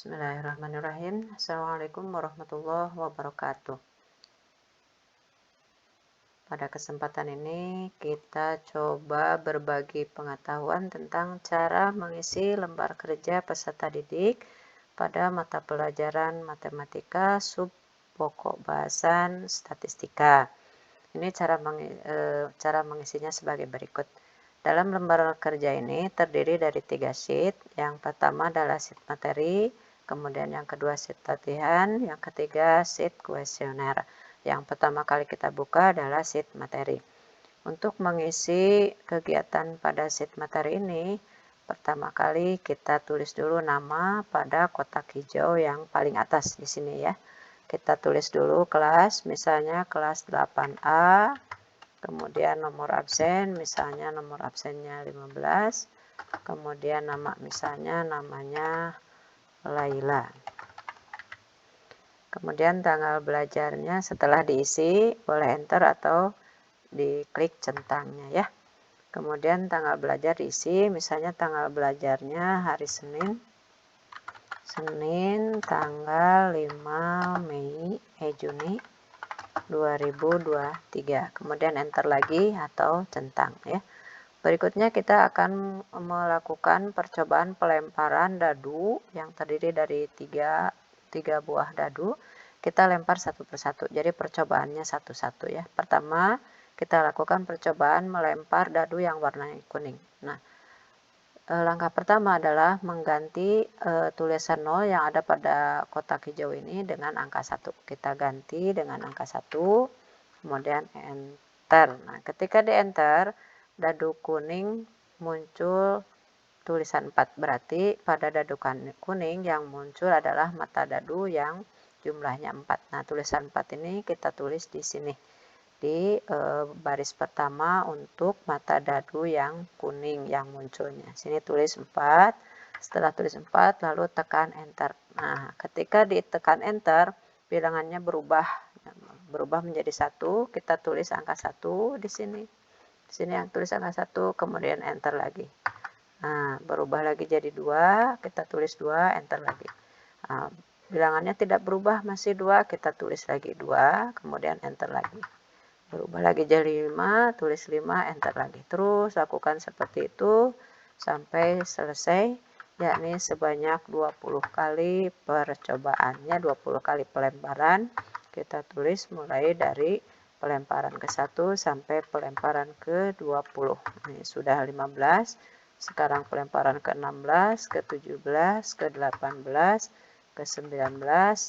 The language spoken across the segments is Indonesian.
Bismillahirrahmanirrahim. Assalamualaikum warahmatullahi wabarakatuh. Pada kesempatan ini kita coba berbagi pengetahuan tentang cara mengisi lembar kerja peserta didik pada mata pelajaran matematika sub pokok bahasan statistika. Ini cara mengisinya sebagai berikut. Dalam lembar kerja ini terdiri dari 3 sheet. Yang pertama adalah sheet materi, kemudian yang kedua sheet latihan, yang ketiga sheet kuesioner. Yang pertama kali kita buka adalah sheet materi. Untuk mengisi kegiatan pada sheet materi ini, pertama kali kita tulis dulu nama pada kotak hijau yang paling atas di sini ya. Kita tulis dulu kelas, misalnya kelas 8A, kemudian nomor absen, misalnya nomor absennya 15, kemudian nama misalnya namanya Laila. Kemudian tanggal belajarnya setelah diisi, boleh enter atau diklik centangnya ya. Kemudian tanggal belajar diisi, misalnya tanggal belajarnya hari Senin tanggal 5 Juni 2023. Kemudian enter lagi atau centang ya. Berikutnya kita akan melakukan percobaan pelemparan dadu yang terdiri dari tiga buah dadu. Kita lempar satu persatu. Jadi percobaannya satu-satu ya. Pertama, kita lakukan percobaan melempar dadu yang warnanya kuning. Nah, langkah pertama adalah mengganti tulisan 0 yang ada pada kotak hijau ini dengan angka 1. Kita ganti dengan angka 1, kemudian enter. Nah, ketika di enter, dadu kuning muncul tulisan 4. Berarti pada dadu kuning yang muncul adalah mata dadu yang jumlahnya 4. Nah, tulisan 4 ini kita tulis di sini. Di baris pertama untuk mata dadu yang kuning yang munculnya. Sini tulis 4. Setelah tulis 4 lalu tekan enter. Nah, ketika ditekan enter, bilangannya berubah menjadi 1. Kita tulis angka 1 di sini. Di sini yang tulis angka 1, kemudian enter lagi. Nah, berubah lagi jadi 2, kita tulis 2, enter lagi. Nah, bilangannya tidak berubah, masih 2, kita tulis lagi 2, kemudian enter lagi. Berubah lagi jadi 5, tulis 5, enter lagi. Terus lakukan seperti itu sampai selesai, yakni sebanyak 20 kali percobaannya, 20 kali pelemparan. Kita tulis mulai dari pelemparan ke-1 sampai pelemparan ke-20. Ini sudah 15, sekarang pelemparan ke-16, ke-17, ke-18, ke-19,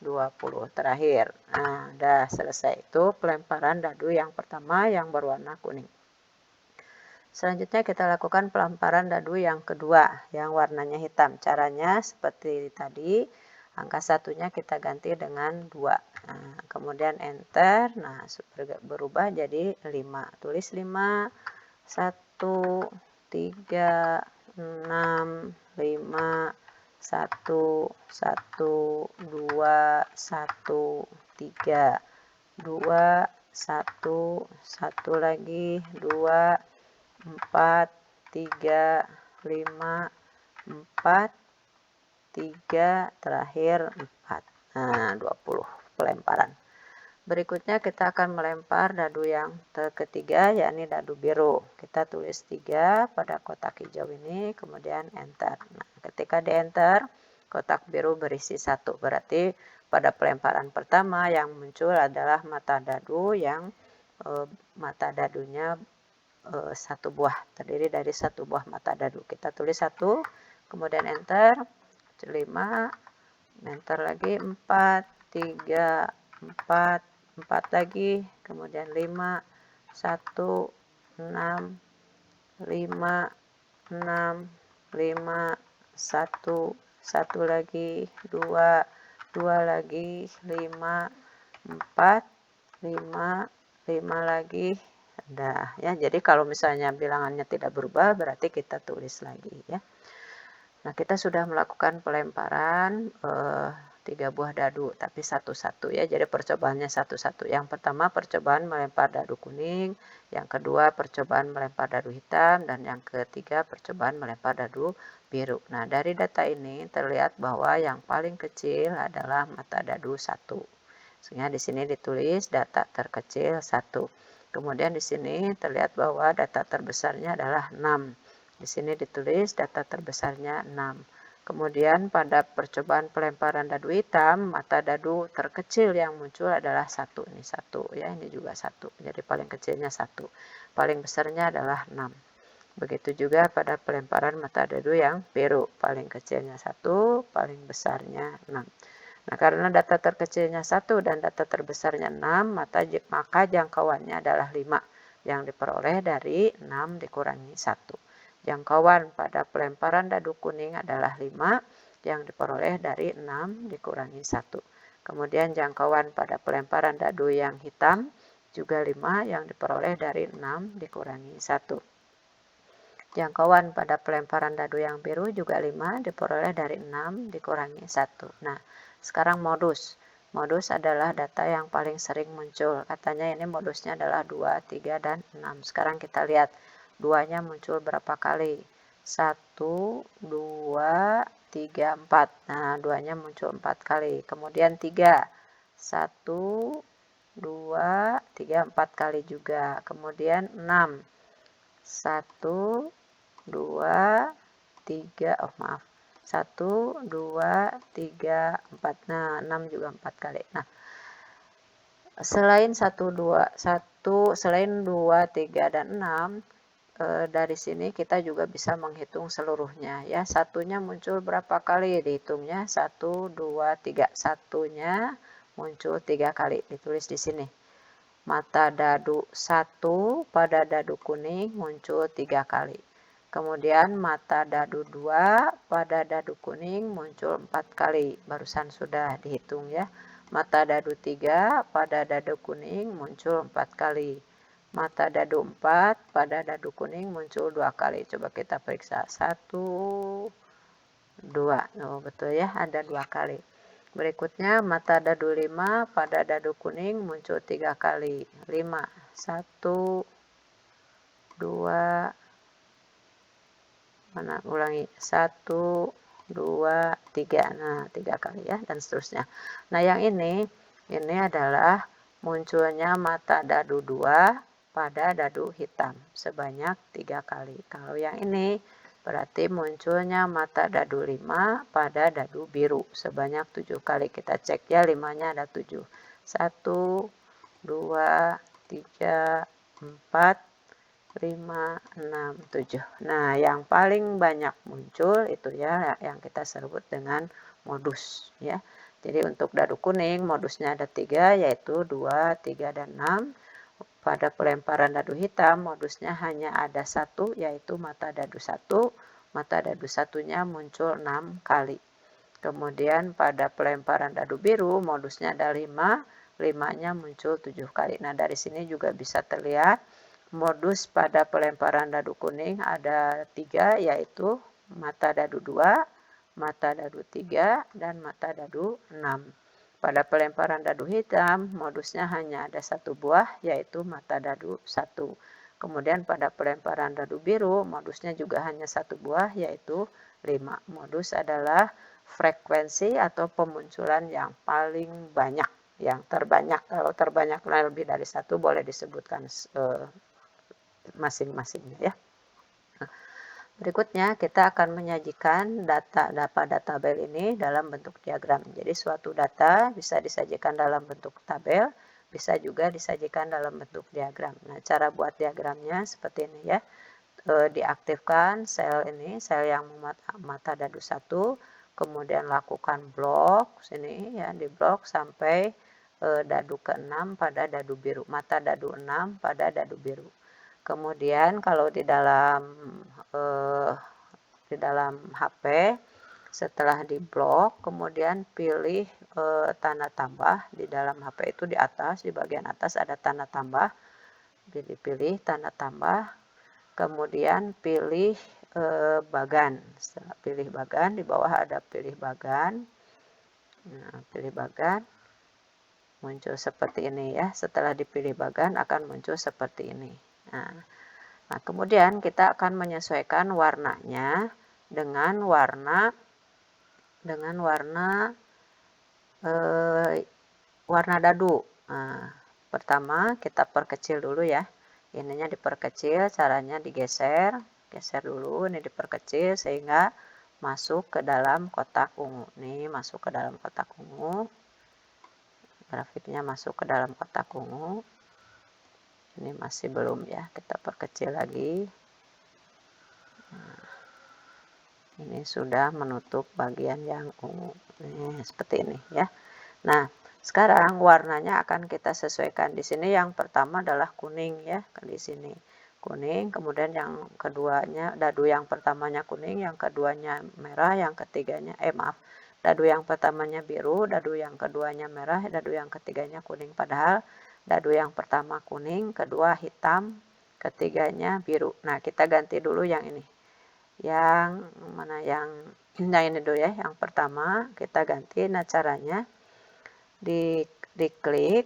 20 terakhir. Nah, udah selesai. Itu pelemparan dadu yang pertama yang berwarna kuning. Selanjutnya kita lakukan pelemparan dadu yang kedua yang warnanya hitam. Caranya seperti tadi, angka 1-nya kita ganti dengan 2. Nah, kemudian enter. Nah, berubah jadi 5. Tulis 5, 1, 3, 6, 5, 1, 1, 2, 1, 3, 2, 1, 1 lagi, 2, 4, 3, 5, 4, 3, terakhir 4. Nah, 20 pelemparan. Berikutnya kita akan melempar dadu yang ketiga, yakni dadu biru. Kita tulis 3 pada kotak hijau ini, kemudian enter. Nah, ketika di enter, kotak biru berisi 1. Berarti pada pelemparan pertama yang muncul adalah mata dadu yang mata dadunya 1 buah. Terdiri dari 1 buah mata dadu. Kita tulis 1, kemudian enter, 5, enter lagi 4, 3, 4, 4 lagi, kemudian 5, 1, 6, 5, 6, 5, 1, 1 lagi, 2, 2 lagi, 5, 4, 5, 5 lagi. Udah ya, jadi kalau misalnya bilangannya tidak berubah, berarti kita tulis lagi ya. Nah, kita sudah melakukan pelemparan 3 buah dadu, tapi satu-satu ya. Jadi percobaannya satu-satu. Yang pertama percobaan melempar dadu kuning, yang kedua percobaan melempar dadu hitam, dan yang ketiga percobaan melempar dadu biru. Nah, dari data ini terlihat bahwa yang paling kecil adalah mata dadu 1. Sehingga di sini ditulis data terkecil 1. Kemudian di sini terlihat bahwa data terbesarnya adalah 6. Di sini ditulis data terbesarnya 6. Kemudian pada percobaan pelemparan dadu hitam, mata dadu terkecil yang muncul adalah 1. Ini 1 ya, ini juga 1. Jadi paling kecilnya 1. Paling besarnya adalah 6. Begitu juga pada pelemparan mata dadu yang biru, paling kecilnya 1, paling besarnya 6. Nah, karena data terkecilnya 1 dan data terbesarnya 6, maka jangkauannya adalah 5 yang diperoleh dari 6 dikurangi 1. Jangkauan pada pelemparan dadu kuning adalah 5 yang diperoleh dari 6 dikurangi 1. Kemudian jangkauan pada pelemparan dadu yang hitam juga 5 yang diperoleh dari 6 dikurangi 1. Jangkauan pada pelemparan dadu yang biru juga 5 diperoleh dari 6 dikurangi 1. Nah, sekarang modus. Modus adalah data yang paling sering muncul. Katanya ini modusnya adalah 2, 3, dan 6. Sekarang kita lihat 2-nya muncul berapa kali. 1, 2, 3, 4. Nah, 2-nya muncul 4 kali. Kemudian 3. 1, 2, 3, 4 kali juga. Kemudian 6. 1, 2, 3, oh maaf, 1, 2, 3, 4. Nah, 6 juga 4 kali. Nah, selain 1, 2, 3, dan 6, dari sini kita juga bisa menghitung seluruhnya ya. Satunya muncul berapa kali? Dihitungnya 1, 2, 3. Satunya muncul 3 kali. Ditulis di sini. Mata dadu 1 pada dadu kuning muncul 3 kali. Kemudian mata dadu 2 pada dadu kuning muncul 4 kali. Barusan sudah dihitung ya. Mata dadu 3 pada dadu kuning muncul 4 kali. Mata dadu 4 pada dadu kuning muncul 2 kali. Coba kita periksa. 1, 2. Oh, betul ya, ada 2 kali. Berikutnya mata dadu 5 pada dadu kuning muncul 3 kali. 5, 1, 2, mana ulangi, 1, 2, 3. Nah, 3 kali ya, dan seterusnya. Nah, yang ini adalah munculnya mata dadu 2 pada dadu hitam sebanyak 3 kali. Kalau yang ini berarti munculnya mata dadu 5 pada dadu biru sebanyak 7 kali. Kita cek ya, 5-nya ada 7. 1, 2, 3, 4, 5, 6, 7. Nah, yang paling banyak muncul itu ya yang kita sebut dengan modus ya. Jadi untuk dadu kuning modusnya ada 3, yaitu 2, 3, dan 6. Pada pelemparan dadu hitam modusnya hanya ada 1, yaitu mata dadu 1. Mata dadu 1-nya muncul 6 kali. Kemudian pada pelemparan dadu biru modusnya ada 5. 5-nya muncul 7 kali. Nah, dari sini juga bisa terlihat modus pada pelemparan dadu kuning ada 3, yaitu mata dadu 2, mata dadu 3, dan mata dadu 6. Pada pelemparan dadu hitam, modusnya hanya ada 1 buah, yaitu mata dadu 1. Kemudian pada pelemparan dadu biru, modusnya juga hanya 1 buah, yaitu 5. Modus adalah frekuensi atau pemunculan yang paling banyak, yang terbanyak. Kalau terbanyak lebih dari 1 boleh disebutkan masing-masingnya ya. Berikutnya kita akan menyajikan data pada tabel ini dalam bentuk diagram. Jadi suatu data bisa disajikan dalam bentuk tabel, bisa juga disajikan dalam bentuk diagram. Nah, cara buat diagramnya seperti ini ya. Diaktifkan sel ini, sel yang mata dadu 1, kemudian lakukan blok sini ya, di blok sampai dadu ke-6 pada dadu biru, mata dadu 6 pada dadu biru. Kemudian kalau di dalam HP setelah diblok, kemudian pilih tanda tambah di dalam HP itu di atas, di bagian atas ada tanda tambah. Jadi pilih tanda tambah, kemudian pilih bagan. Setelah pilih bagan, di bawah ada pilih bagan. Nah, pilih bagan muncul seperti ini ya. Setelah dipilih bagan akan muncul seperti ini. Nah, kemudian kita akan menyesuaikan warnanya dengan warna warna dadu. Nah, pertama kita perkecil dulu ya. Ininya diperkecil, caranya digeser, geser dulu, ini diperkecil sehingga masuk ke dalam kotak ungu. Nih, masuk ke dalam kotak ungu. Grafiknya masuk ke dalam kotak ungu. Ini masih belum ya, kita perkecil lagi. Nah, ini sudah menutup bagian yang ungu. Nih, seperti ini ya. Nah, sekarang warnanya akan kita sesuaikan. Di sini yang pertama adalah kuning ya, di sini kuning, kemudian yang keduanya, dadu yang pertamanya kuning, yang keduanya merah, yang ketiganya dadu yang pertamanya biru, dadu yang keduanya merah, dadu yang ketiganya kuning. Padahal dadu yang pertama kuning, kedua hitam, ketiganya biru. Nah, kita ganti dulu yang ini. Yang mana nah ini dulu ya, yang pertama kita ganti. Nah, caranya diklik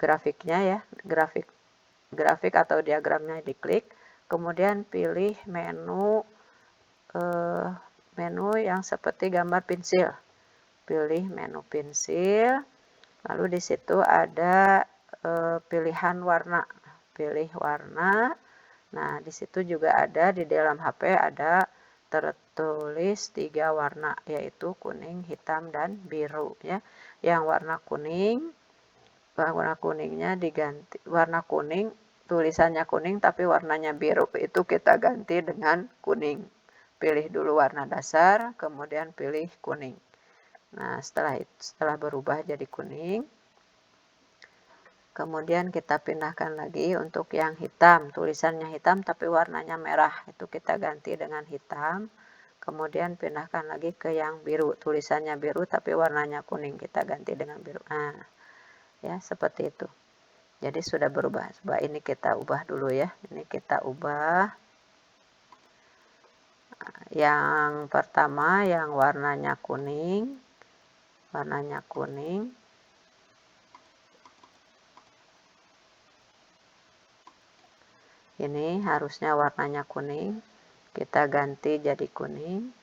grafiknya ya, grafik atau diagramnya diklik, kemudian pilih menu yang seperti gambar pensil. Pilih menu pensil, lalu di situ ada pilihan warna. Pilih warna. Nah, di situ juga ada, di dalam HP ada tertulis 3 warna, yaitu kuning, hitam, dan biru ya. Yang warna kuningnya diganti, warna kuning, tulisannya kuning tapi warnanya biru, itu kita ganti dengan kuning. Pilih dulu warna dasar, kemudian pilih kuning. Nah, setelah berubah jadi kuning, kemudian kita pindahkan lagi untuk yang hitam, tulisannya hitam tapi warnanya merah, itu kita ganti dengan hitam. Kemudian pindahkan lagi ke yang biru, tulisannya biru tapi warnanya kuning, kita ganti dengan biru. Nah, ya seperti itu. Jadi sudah berubah. Coba ini kita ubah dulu ya. Ini kita ubah. Yang pertama yang warnanya kuning. Ini harusnya warnanya kuning, kita ganti jadi kuning.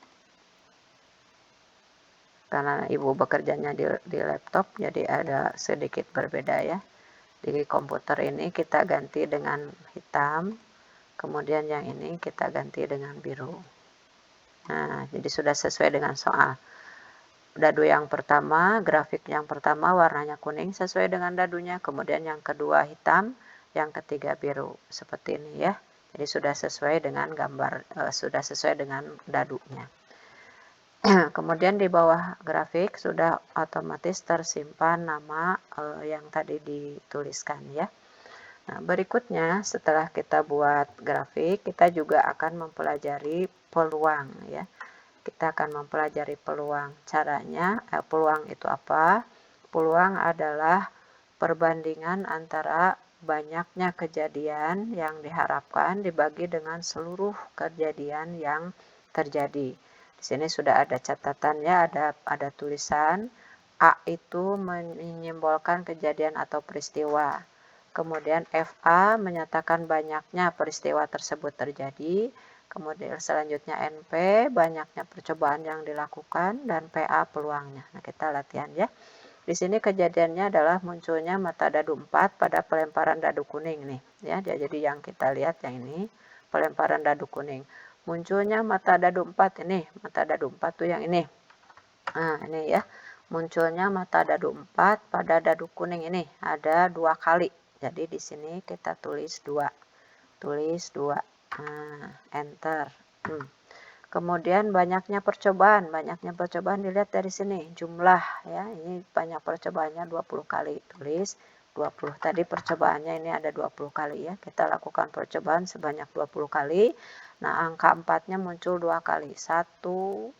Karena ibu bekerjanya di laptop, jadi ada sedikit berbeda ya. Di komputer ini kita ganti dengan hitam, kemudian yang ini kita ganti dengan biru. Nah, jadi sudah sesuai dengan soal. Dadu yang pertama, grafik yang pertama warnanya kuning sesuai dengan dadunya, kemudian yang kedua hitam, yang ketiga biru, seperti ini ya. Jadi sudah sesuai dengan gambar, sudah sesuai dengan dadunya. Kemudian di bawah grafik sudah otomatis tersimpan nama yang tadi dituliskan ya. Nah, berikutnya setelah kita buat grafik, kita juga akan mempelajari peluang ya. Kita akan mempelajari peluang. Caranya, peluang itu apa? Peluang adalah perbandingan antara banyaknya kejadian yang diharapkan dibagi dengan seluruh kejadian yang terjadi. Di sini sudah ada catatannya, ada tulisan A itu menyimbolkan kejadian atau peristiwa. Kemudian FA menyatakan banyaknya peristiwa tersebut terjadi. Kemudian selanjutnya NP banyaknya percobaan yang dilakukan, dan PA peluangnya. Nah, kita latihan ya. Di sini kejadiannya adalah munculnya mata dadu 4 pada pelemparan dadu kuning nih ya. Jadi yang kita lihat yang ini pelemparan dadu kuning. Munculnya mata dadu 4 ini, mata dadu 4 tuh yang ini. Nah, ini ya. Munculnya mata dadu 4 pada dadu kuning ini ada 2 kali. Jadi di sini kita tulis 2. Tulis 2. Nah, enter. Kemudian banyaknya percobaan dilihat dari sini, jumlah ya, ini banyak percobaannya 20 kali, tulis 20. Tadi percobaannya ini ada 20 kali ya, kita lakukan percobaan sebanyak 20 kali. Nah, angka 4-nya muncul 2 kali, 1,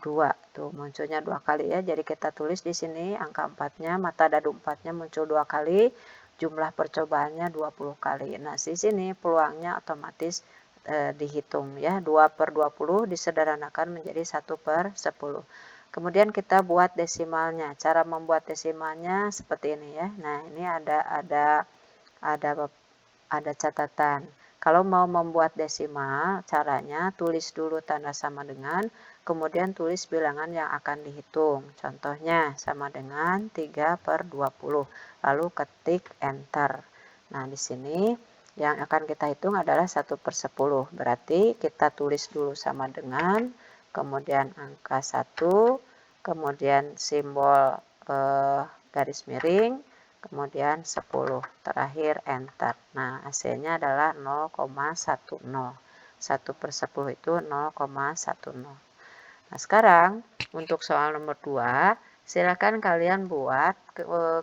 2, tuh munculnya 2 kali ya, jadi kita tulis di sini angka 4-nya, mata dadu 4-nya muncul 2 kali, jumlah percobaannya 20 kali. Nah, di sini peluangnya otomatis dihitung ya, 2/20 disederhanakan menjadi 1/10. Kemudian kita buat desimalnya. Cara membuat desimalnya seperti ini ya. Nah, ini ada catatan. Kalau mau membuat desimal, caranya tulis dulu tanda sama dengan, kemudian tulis bilangan yang akan dihitung. Contohnya sama dengan 3/20. Lalu ketik enter. Nah, di sini yang akan kita hitung adalah 1/10. Berarti kita tulis dulu sama dengan, kemudian angka 1, kemudian simbol garis miring, kemudian 10, terakhir enter. Nah, hasilnya adalah 0,10. 1/10 itu 0,10. Nah, sekarang untuk soal nomor 2, silakan kalian buat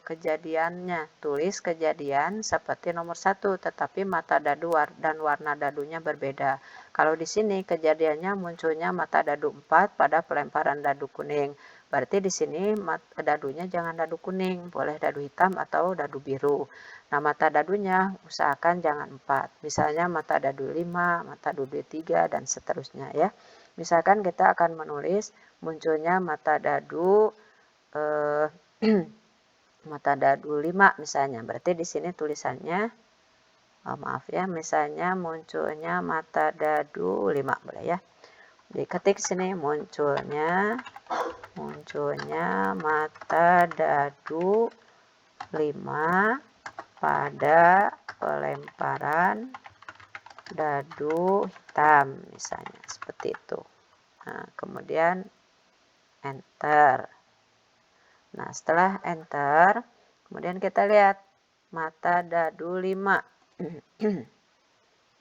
kejadiannya. Tulis kejadian seperti nomor 1, tetapi mata dadu dan warna dadunya berbeda. Kalau di sini kejadiannya munculnya mata dadu 4 pada pelemparan dadu kuning. Berarti di sini dadunya jangan dadu kuning, boleh dadu hitam atau dadu biru. Nah, mata dadunya usahakan jangan 4. Misalnya mata dadu 5, mata dadu 3, dan seterusnya ya. Misalkan kita akan menulis munculnya mata dadu mata dadu 5 misalnya. Berarti di sini tulisannya maaf ya, misalnya munculnya mata dadu 5 boleh ya. Diketik sini munculnya mata dadu 5 pada pelemparan dadu hitam misalnya seperti itu. Nah, kemudian enter. Nah, setelah enter, kemudian kita lihat mata dadu 5.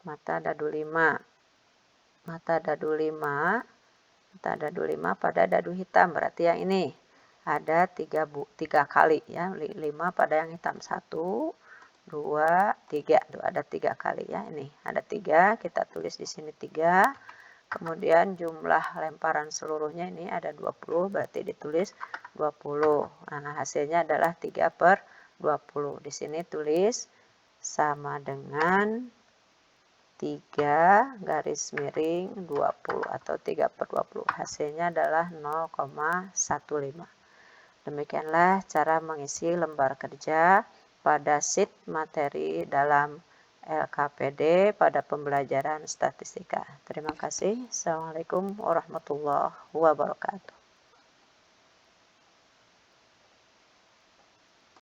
Mata dadu 5. Mata dadu 5. Mata dadu 5 pada dadu hitam. Berarti yang ini ada 3 kali ya. 5 pada yang hitam. 1, 2, 3. Tuh, ada 3 kali ya. Ini ada 3. Kita tulis di sini 3. Kemudian jumlah lemparan seluruhnya ini ada 20. Berarti ditulis 20. Nah, hasilnya adalah 3/20. Di sini tulis sama dengan 3 garis miring 20 atau 3/20. Hasilnya adalah 0,15. Demikianlah cara mengisi lembar kerja pada sheet materi dalam LKPD pada pembelajaran statistika. Terima kasih. Assalamualaikum warahmatullahi wabarakatuh.